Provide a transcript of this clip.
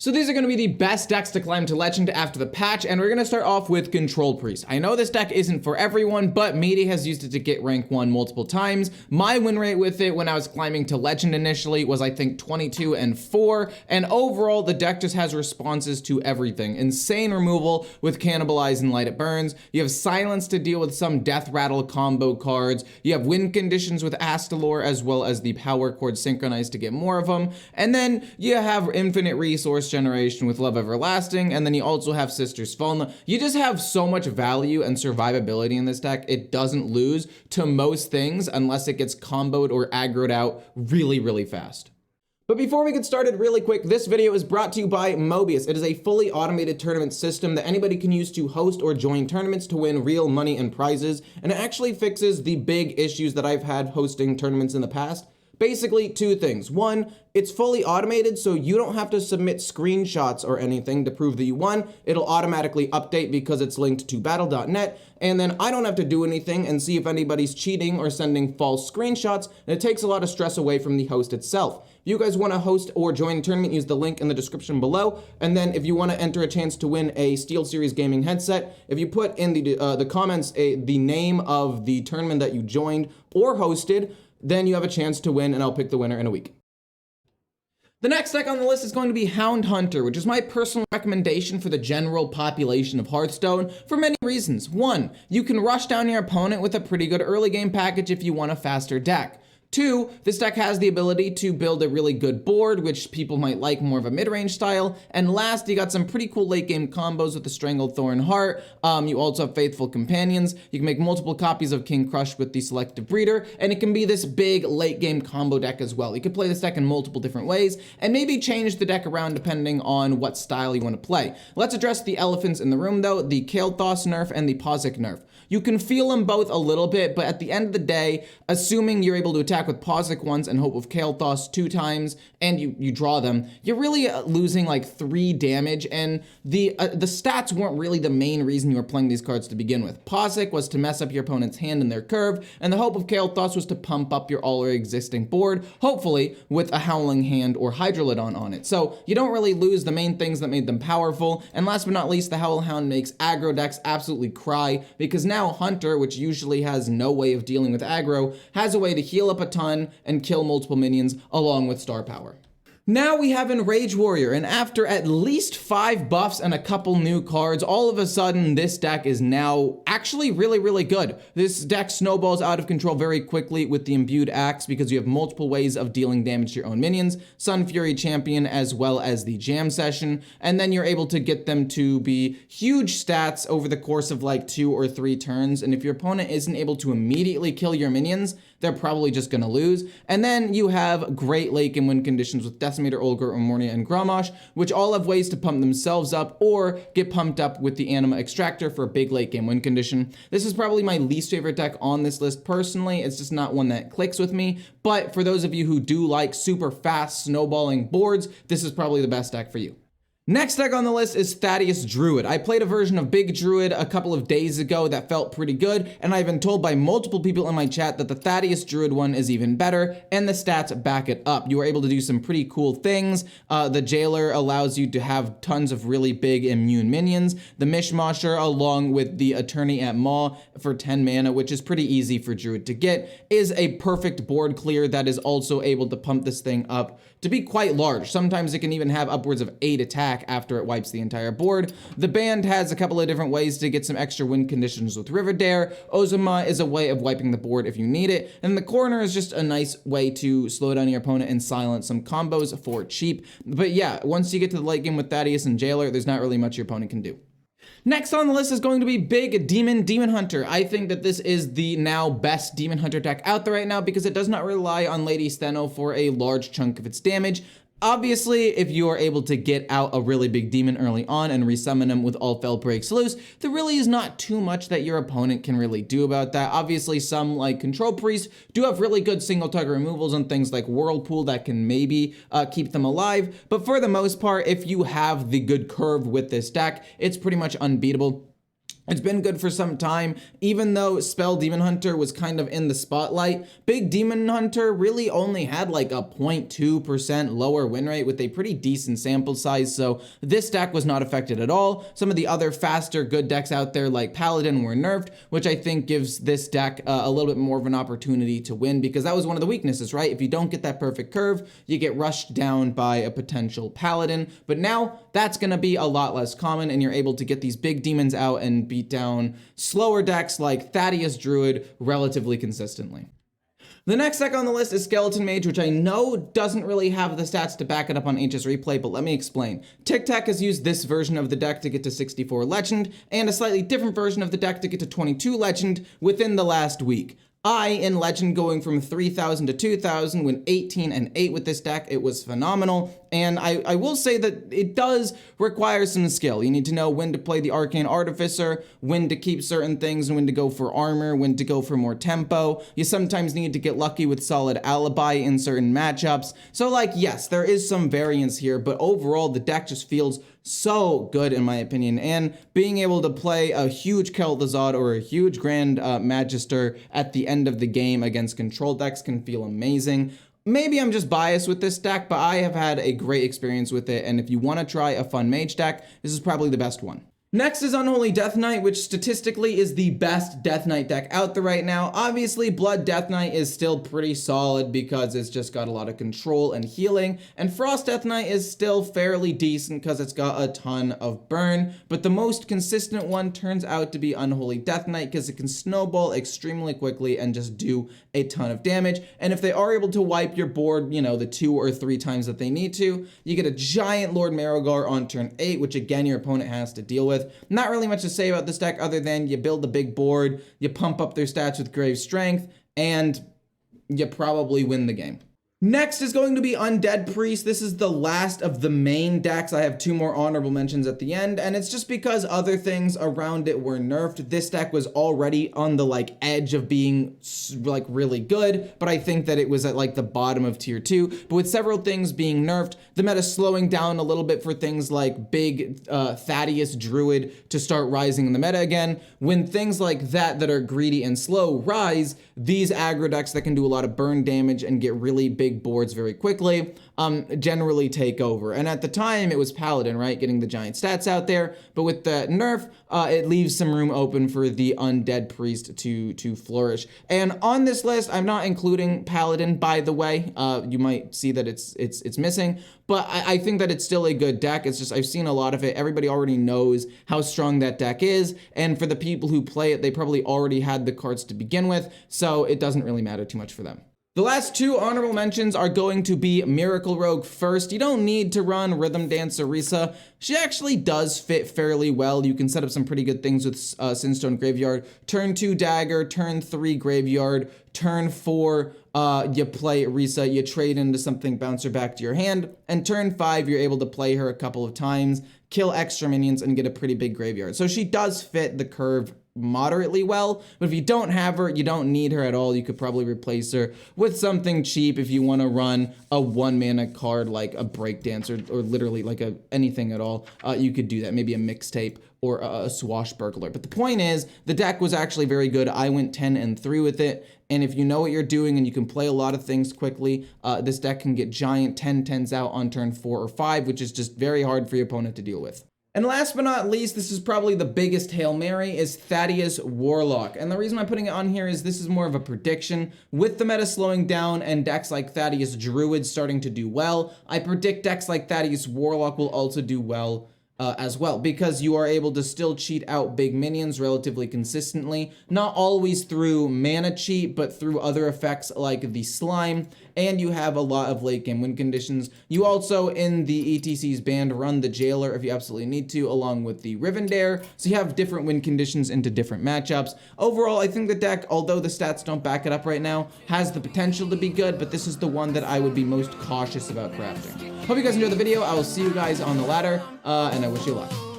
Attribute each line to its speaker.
Speaker 1: So these are going to be the best decks to climb to Legend after the patch, and we're going to start off with Control Priest. I know this deck isn't for everyone, but Meta has used it to get rank 1 multiple times. My win rate with it when I was climbing to Legend initially was I think 22 and 4, and overall the deck just has responses to everything. Insane removal with Cannibalize and Light It Burns. You have Silence to deal with some Death Rattle combo cards. You have Win Conditions with Astalor, as well as the Power Chord Synchronize to get more of them. And then you have Infinite Resource Generation with Love Everlasting, and then you also have Sister's Fallen. You just have so much value and survivability in this deck. It doesn't lose to most things unless it gets comboed or aggroed out really, really fast. But before we get started really quick, this video is brought to you by MOBIUS. It is a fully automated tournament system that anybody can use to host or join tournaments to win real money and prizes, and it actually fixes the big issues that I've had hosting tournaments in the past. Basically, two things. One, it's fully automated, so you don't have to submit screenshots or anything to prove that you won. It'll automatically update because it's linked to battle.net, and then I don't have to do anything and see if anybody's cheating or sending false screenshots, and it takes a lot of stress away from the host itself. If you guys want to host or join a tournament, use the link in the description below, and then if you want to enter a chance to win a SteelSeries gaming headset, if you put in the comments the name of the tournament that you joined or hosted, then you have a chance to win, and I'll pick the winner in a week. The next deck on the list is going to be Hound Hunter, which is my personal recommendation for the general population of Hearthstone for many reasons. One, you can rush down your opponent with a pretty good early game package if you want a faster deck. Two, this deck has the ability to build a really good board, which people might like more of a mid-range style. And last, you got some pretty cool late-game combos with the Strangled Thorn Heart. You also have Faithful Companions. You can make multiple copies of King Crush with the Selective Breeder, and it can be this big late-game combo deck as well. You could play this deck in multiple different ways, and maybe change the deck around depending on what style you want to play. Let's address the elephants in the room, though, the Kael'thas nerf and the Posic nerf. You can feel them both a little bit, but at the end of the day, assuming you're able to attack with Posic once and hope with Kael'thas 2 times, and you draw them, you're really losing like 3 damage, and the stats weren't really the main reason you were playing these cards to begin with. Posic was to mess up your opponent's hand and their curve, and the hope of Kael'thas was to pump up your already existing board, hopefully with a Howling Hand or Hydrolodon on it. So you don't really lose the main things that made them powerful, and last but not least, the Howlhound makes aggro decks absolutely cry, because now Hunter, which usually has no way of dealing with aggro, has a way to heal up a ton and kill multiple minions along with star power. Now we have Enrage Warrior, and after at least 5 buffs and a couple new cards, all of a sudden this deck is now actually really, really good. This deck snowballs out of control very quickly with the Imbued Axe because you have multiple ways of dealing damage to your own minions, Sun Fury Champion as well as the Jam Session, and then you're able to get them to be huge stats over the course of like 2 or 3 turns, and if your opponent isn't able to immediately kill your minions, they're probably just going to lose. And then you have great late game win conditions with Decimator, Olger, Omornia, and Grommash, which all have ways to pump themselves up or get pumped up with the Anima Extractor for a big late game win condition. This is probably my least favorite deck on this list personally. It's just not one that clicks with me. But for those of you who do like super fast snowballing boards, this is probably the best deck for you. Next deck on the list is Thaddeus Druid. I played a version of Big Druid a couple of days ago that felt pretty good, and I've been told by multiple people in my chat that the Thaddeus Druid one is even better, and the stats back it up. You are able to do some pretty cool things. The Jailer allows you to have tons of really big immune minions. The Mishmasher, along with the Attorney at Maw for 10 mana, which is pretty easy for Druid to get, is a perfect board clear that is also able to pump this thing up to be quite large. Sometimes it can even have upwards of 8 attack after it wipes the entire board. The Band has a couple of different ways to get some extra win conditions with Riverdare. Ozuma is a way of wiping the board if you need it. And the Corner is just a nice way to slow down your opponent and silence some combos for cheap. But yeah, once you get to the late game with Thaddeus and Jailer, there's not really much your opponent can do. Next on the list is going to be Big Demon Hunter. I think that this is the now best Demon Hunter deck out there right now because it does not rely on Lady Steno for a large chunk of its damage. Obviously, if you are able to get out a really big demon early on and resummon him with All Fel Breaks Loose, there really is not too much that your opponent can really do about that. Obviously, some like Control Priest do have really good single target removals on things like Whirlpool that can maybe keep them alive, but for the most part, if you have the good curve with this deck, it's pretty much unbeatable. It's been good for some time, even though Spell Demon Hunter was kind of in the spotlight. Big Demon Hunter really only had like a 0.2% lower win rate with a pretty decent sample size, so this deck was not affected at all. Some of the other faster good decks out there like Paladin were nerfed, which I think gives this deck a little bit more of an opportunity to win, because that was one of the weaknesses, right? If you don't get that perfect curve, you get rushed down by a potential Paladin, but now that's going to be a lot less common, and you're able to get these big demons out and beat down slower decks like Thaddeus Druid relatively consistently. The next deck on the list is Skeleton Mage, which I know doesn't really have the stats to back it up on HS Replay, but let me explain. Tic Tac has used this version of the deck to get to 64 Legend, and a slightly different version of the deck to get to 22 Legend within the last week. I, in Legend, going from 3,000 to 2,000, went 18 and 8 with this deck. It was phenomenal, and I will say that it does require some skill. You need to know when to play the Arcane Artificer, when to keep certain things, and when to go for armor, when to go for more tempo. You sometimes need to get lucky with solid alibi in certain matchups. So, like, yes, there is some variance here, but overall, the deck just feels so good in my opinion, and being able to play a huge Kel'Thuzad or a huge Grand Magister at the end of the game against control decks can feel amazing. Maybe I'm just biased with this deck, but I have had a great experience with it, and if you want to try a fun mage deck, this is probably the best one. Next is Unholy Death Knight, which statistically is the best Death Knight deck out there right now. Obviously, Blood Death Knight is still pretty solid because it's just got a lot of control and healing, and Frost Death Knight is still fairly decent because it's got a ton of burn, but the most consistent one turns out to be Unholy Death Knight because it can snowball extremely quickly and just do a ton of damage, and if they are able to wipe your board, you know, the 2 or 3 times that they need to, you get a giant Lord Marigar on turn 8, which again your opponent has to deal with. Not really much to say about this deck other than you build a big board, you pump up their stats with Grave Strength, and you probably win the game. Next is going to be Undead Priest. This is the last of the main decks. I have 2 more honorable mentions at the end, and it's just because other things around it were nerfed. This deck was already on the like edge of being like really good, but I think that it was at like the bottom of tier 2. But with several things being nerfed, the meta slowing down a little bit for things like big Thaddeus Druid to start rising in the meta again. When things like that are greedy and slow rise, these aggro decks that can do a lot of burn damage and get really big boards very quickly generally take over. And at the time it was Paladin, right, getting the giant stats out there, but with the nerf it leaves some room open for the Undead Priest to flourish. And on this list I'm not including Paladin, by the way. You might see that it's missing, but I think that it's still a good deck. It's just I've seen a lot of it. Everybody already knows how strong that deck is, and for the people who play it, they probably already had the cards to begin with, so it doesn't really matter too much for them. The last 2 honorable mentions are going to be Miracle Rogue first. You don't need to run Rhythm Dance Orisa. She actually does fit fairly well. You can set up some pretty good things with Sinstone Graveyard. Turn 2 Dagger, turn 3 Graveyard, turn 4 you play Orisa, you trade into something, bounce her back to your hand, and turn 5 you're able to play her a couple of times, kill extra minions, and get a pretty big graveyard. So she does fit the curve moderately well, but if you don't have her, you don't need her at all. You could probably replace her with something cheap if you want to run a 1 mana card like a Breakdance or literally like anything at all. You could do that, maybe a Mixtape or a Swashbuckler. But the point is, the deck was actually very good. I went 10 and 3 with it, and if you know what you're doing and you can play a lot of things quickly, this deck can get giant 10/10s out on turn 4 or 5, which is just very hard for your opponent to deal with. And last but not least, this is probably the biggest Hail Mary, is Thaddeus Warlock. And the reason I'm putting it on here is this is more of a prediction. With the meta slowing down and decks like Thaddeus Druid starting to do well, I predict decks like Thaddeus Warlock will also do well as well, because you are able to still cheat out big minions relatively consistently, not always through mana cheat, but through other effects like the slime, and you have a lot of late game win conditions. You also, in the ETC's band, run the Jailer if you absolutely need to, along with the Rivendare, so you have different win conditions into different matchups. Overall, I think the deck, although the stats don't back it up right now, has the potential to be good, but this is the one that I would be most cautious about crafting. Hope you guys enjoyed the video. I will see you guys on the ladder, and I wish you luck.